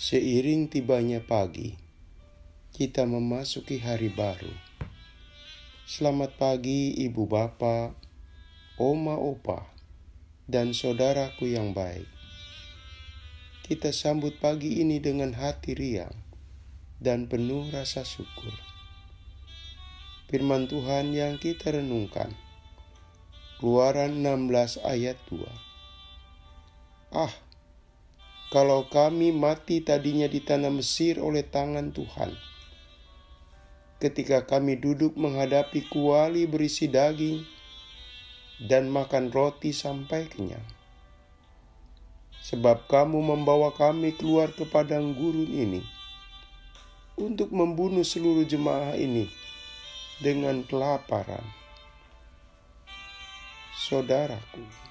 Seiring tibanya pagi, kita memasuki hari baru. Selamat pagi ibu bapak, oma opa, dan saudaraku yang baik. Kita sambut pagi ini dengan hati riang dan penuh rasa syukur. Firman Tuhan yang kita renungkan, Keluaran 16 ayat 2. Kalau kami mati tadinya di tanah Mesir oleh tangan Tuhan, ketika kami duduk menghadapi kuali berisi daging dan makan roti sampai kenyang. Sebab kamu membawa kami keluar ke padang gurun ini untuk membunuh seluruh jemaah ini dengan kelaparan. Saudaraku,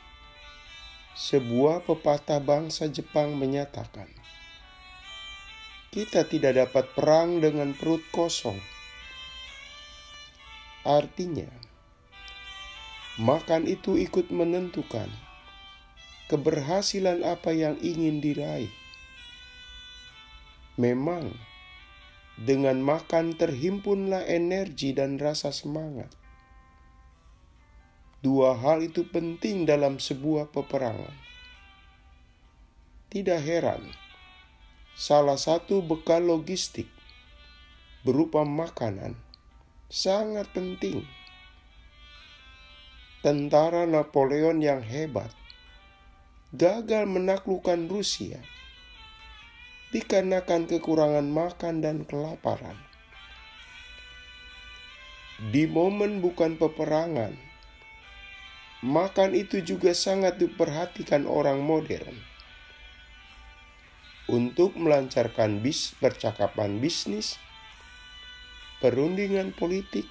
sebuah pepatah bangsa Jepang menyatakan, kita tidak dapat perang dengan perut kosong. Artinya, makan itu ikut menentukan keberhasilan apa yang ingin diraih. Memang, dengan makan terhimpunlah energi dan rasa semangat. Dua hal itu penting dalam sebuah peperangan. Tidak heran, salah satu bekal logistik berupa makanan sangat penting. Tentara Napoleon yang hebat gagal menaklukkan Rusia dikarenakan kekurangan makan dan kelaparan. Di momen bukan peperangan, makan itu juga sangat diperhatikan orang modern untuk melancarkan percakapan bisnis, perundingan politik,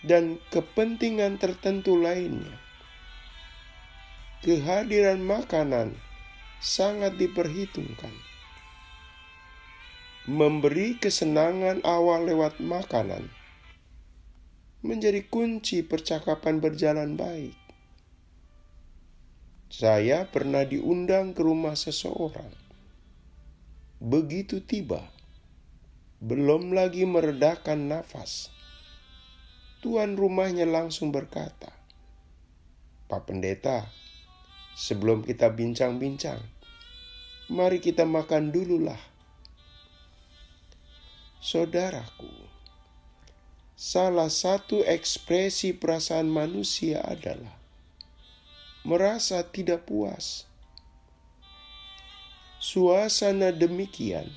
dan kepentingan tertentu lainnya. Kehadiran makanan sangat diperhitungkan. Memberi kesenangan awal lewat makanan menjadi kunci percakapan berjalan baik. Saya pernah diundang ke rumah seseorang. Begitu tiba, belum lagi meredakan nafas, tuan rumahnya langsung berkata, "Pak Pendeta, sebelum kita bincang-bincang, mari kita makan dululah." Saudaraku, salah satu ekspresi perasaan manusia adalah merasa tidak puas. Suasana demikian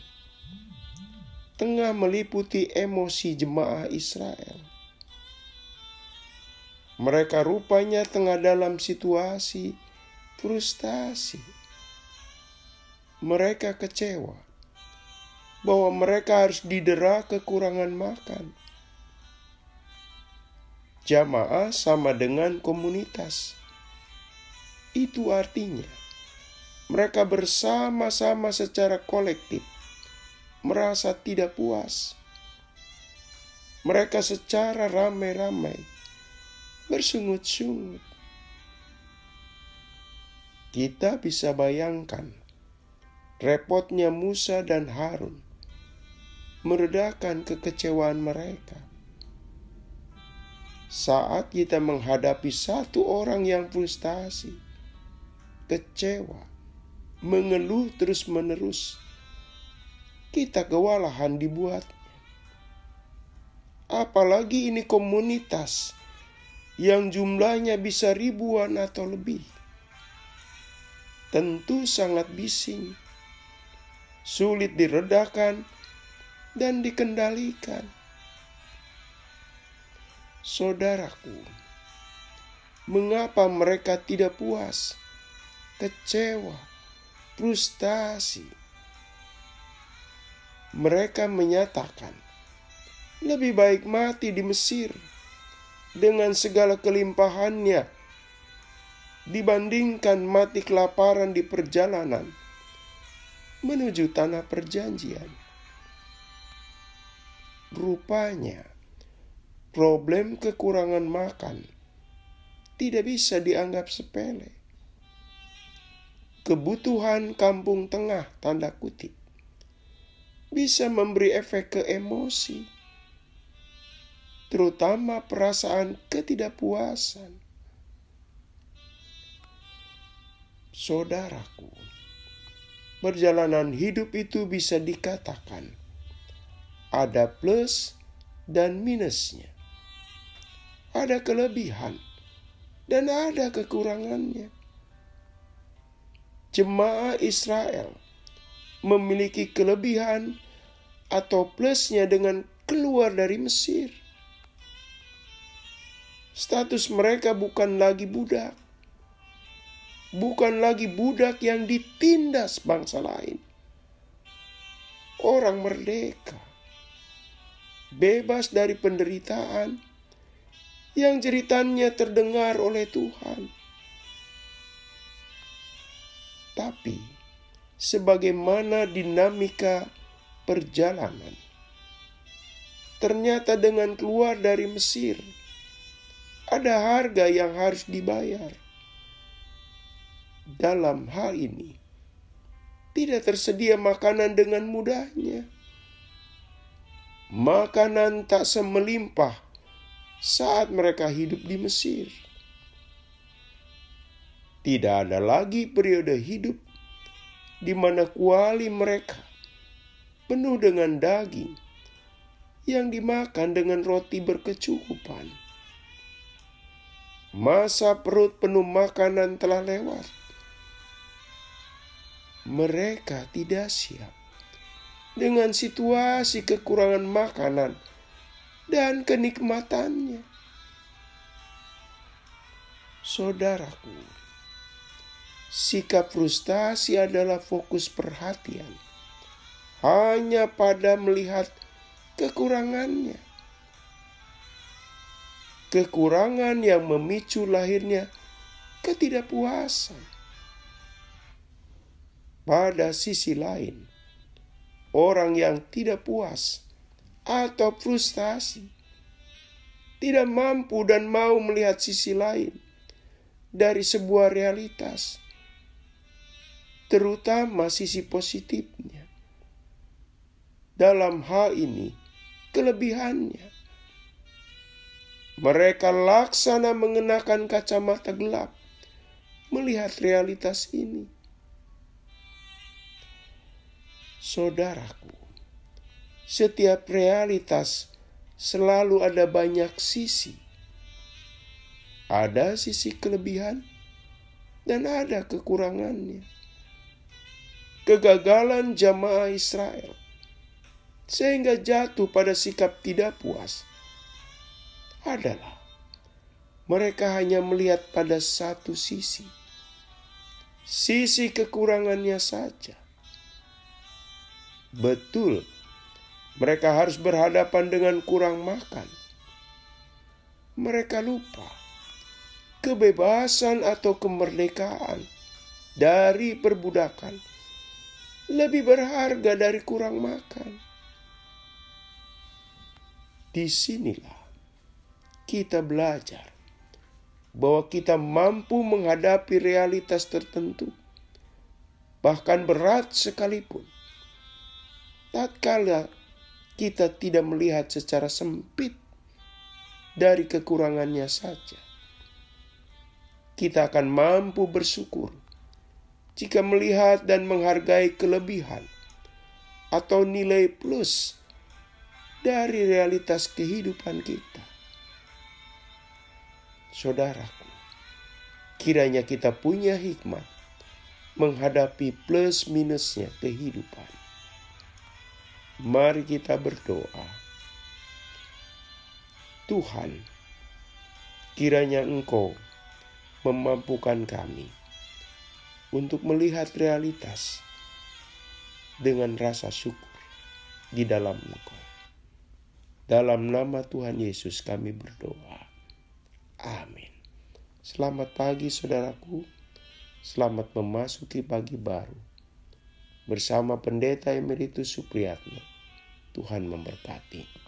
tengah meliputi emosi jemaah Israel. Mereka rupanya tengah dalam situasi frustasi. Mereka kecewa bahwa mereka harus didera kekurangan makan. Jamaah sama dengan komunitas. Itu artinya mereka bersama-sama secara kolektif merasa tidak puas. Mereka secara ramai-ramai bersungut-sungut. Kita bisa bayangkan repotnya Musa dan Harun meredakan kekecewaan mereka. Saat kita menghadapi satu orang yang frustasi, kecewa, mengeluh terus-menerus, kita kewalahan dibuatnya. Apalagi ini komunitas yang jumlahnya bisa ribuan atau lebih. Tentu sangat bising, sulit diredakan dan dikendalikan. Saudaraku, mengapa mereka tidak puas, kecewa, frustasi? Mereka menyatakan, lebih baik mati di Mesir dengan segala kelimpahannya dibandingkan mati kelaparan di perjalanan menuju tanah perjanjian. Rupanya, problem kekurangan makan tidak bisa dianggap sepele. Kebutuhan kampung tengah, tanda kutip, bisa memberi efek ke emosi, terutama perasaan ketidakpuasan. Saudaraku, perjalanan hidup itu bisa dikatakan ada plus dan minusnya. Ada kelebihan dan ada kekurangannya. Jemaah Israel memiliki kelebihan atau plusnya dengan keluar dari Mesir. Status mereka bukan lagi budak. Bukan lagi budak yang ditindas bangsa lain. Orang merdeka. Bebas dari penderitaan yang jeritannya terdengar oleh Tuhan. Tapi, sebagaimana dinamika perjalanan, ternyata dengan keluar dari Mesir, ada harga yang harus dibayar. Dalam hal ini, tidak tersedia makanan dengan mudahnya. Makanan tak semelimpah saat mereka hidup di Mesir. Tidak ada lagi periode hidup di mana kuali mereka penuh dengan daging yang dimakan dengan roti berkecukupan. Masa perut penuh makanan telah lewat. Mereka tidak siap dengan situasi kekurangan makanan dan kenikmatannya. Saudaraku, sikap frustasi adalah fokus perhatian hanya pada melihat kekurangannya. Kekurangan yang memicu lahirnya ketidakpuasan. Pada sisi lain, orang yang tidak puas atau frustasi tidak mampu dan mau melihat sisi lain dari sebuah realitas, terutama sisi positifnya. Dalam hal ini, kelebihannya. Mereka laksana mengenakan kacamata gelap melihat realitas ini. Saudaraku, setiap realitas selalu ada banyak sisi. Ada sisi kelebihan dan ada kekurangannya. Kegagalan jamaah Israel sehingga jatuh pada sikap tidak puas adalah mereka hanya melihat pada satu sisi kekurangannya saja. Betul, mereka harus berhadapan dengan kurang makan. Mereka lupa kebebasan atau kemerdekaan dari perbudakan lebih berharga dari kurang makan. Disinilah kita belajar bahwa kita mampu menghadapi realitas tertentu, bahkan berat sekalipun, tatkala kita tidak melihat secara sempit dari kekurangannya saja. Kita akan mampu bersyukur jika melihat dan menghargai kelebihan atau nilai plus dari realitas kehidupan kita. Saudaraku, kiranya kita punya hikmat menghadapi plus minusnya kehidupan. Mari kita berdoa. Tuhan, kiranya Engkau memampukan kami untuk melihat realitas dengan rasa syukur di dalam Engkau. Dalam nama Tuhan Yesus kami berdoa. Amin. Selamat pagi saudaraku. Selamat memasuki pagi baru. Bersama Pendeta Emeritus Supriyatno. Tuhan memberkati.